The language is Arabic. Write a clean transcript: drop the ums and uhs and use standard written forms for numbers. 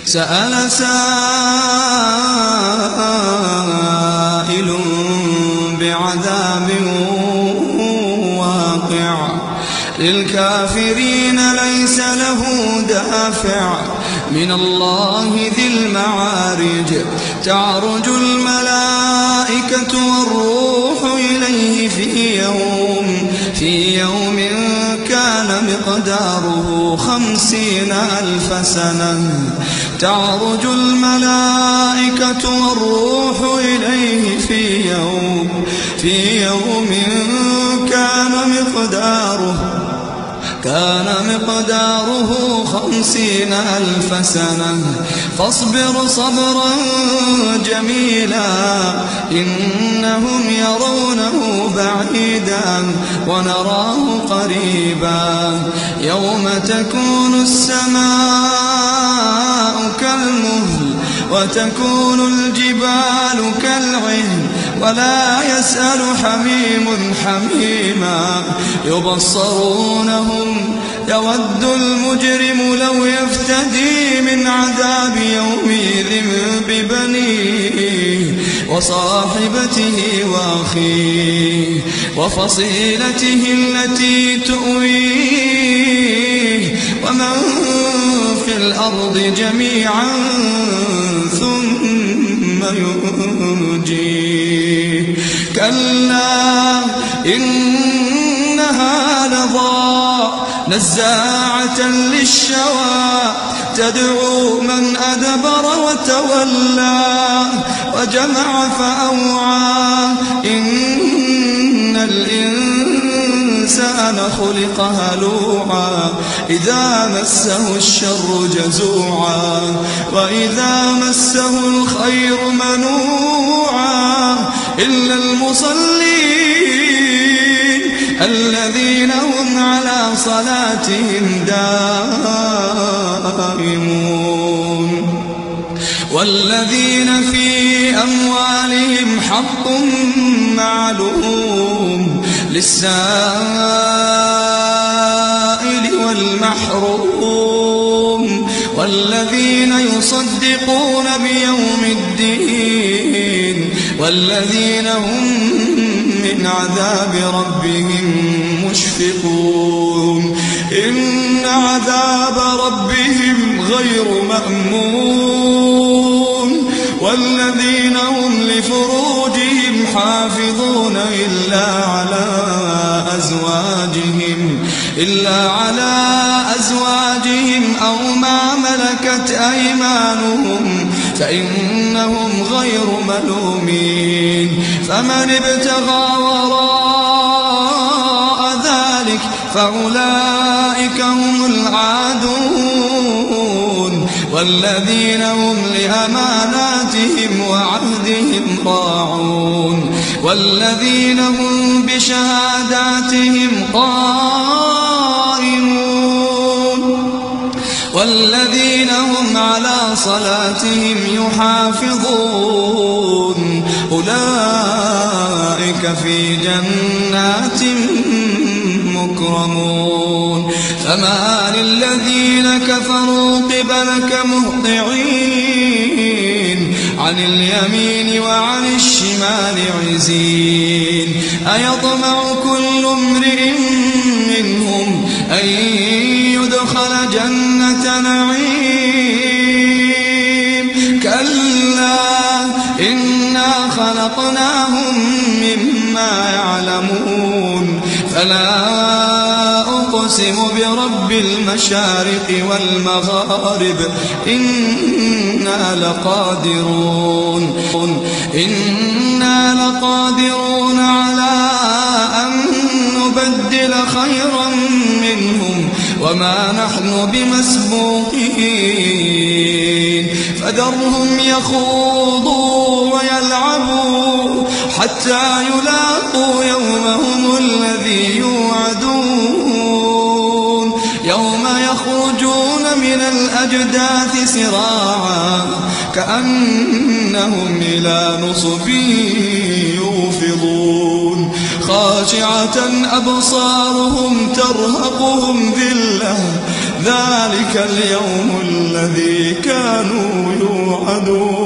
سأل سائل بعذاب واقع للكافرين ليس له دافع من الله ذي المعارج تعرج الملائكة والروح إليه في يوم كان مقداره 50,000 سنة تعرج الملائكة والروح إليه في يوم كان مقداره 50,000 سنة فاصبر صبرا جميلا إنهم يرونه بعيدا ونراه قريبا يوم تكون السماء كالمهل وتكون الجبال كالعهن ولا يسأل حميم حميما يبصرونهم يود المجرم لو يفتدي من عذاب يومئذ ببنيه وصاحبته وأخيه وفصيلته التي تؤويه ومن في الأرض جميعا ثم ينجيه كلا إنها لظى نزاعة للشوى تدعو من أدبر وتولى وجمع فأوعى إن الإنسان خلق هلوعا إذا مسه الشر جزوعا وإذا مسه الخير منوعا إلا المصلين الذين هم على صلاتهم دائمون والذين في أموالهم حق معلوم للسائل والمحروم والذين يصدقون بيوم الدين والذين هم من عذاب ربهم مشفقون إن عذاب ربهم غير مأمون والذين هم لفروجهم حافظون إلا على أزواجهم أو ما ملكت أيمانهم فإنهم غير ملومين فمن ابتغى وراء ذلك فأولئك هم العادون والذين هم لأماناتهم وعهدهم راعون والذين هم بشهاداتهم قائمون والذين هم على صلاتهم يحافظون أولئك في جنات مكرمون فما للذين كفروا قبلك مهطعين عن اليمين وعن الشمال عزين أيطمع كل امرئ منهم أن يدخل جنة نعيم كلا إنا خلقناهم مما يعلمون فلا أقسم برب المشارق والمغارب إنا لقادرون على أن نبدل خيرا منهم وما نحن بمسبوقين فذرهم يخوضوا ويلعبوا حتى يلاقوا يومهم الذي يوعدون يوم يخرجون من الأجداث سراعا كأنهم إلى نصب يوفضون خاشعة أبصارهم ترهقهم ذلة ذلك اليوم الذي كانوا كانوا يوعدون.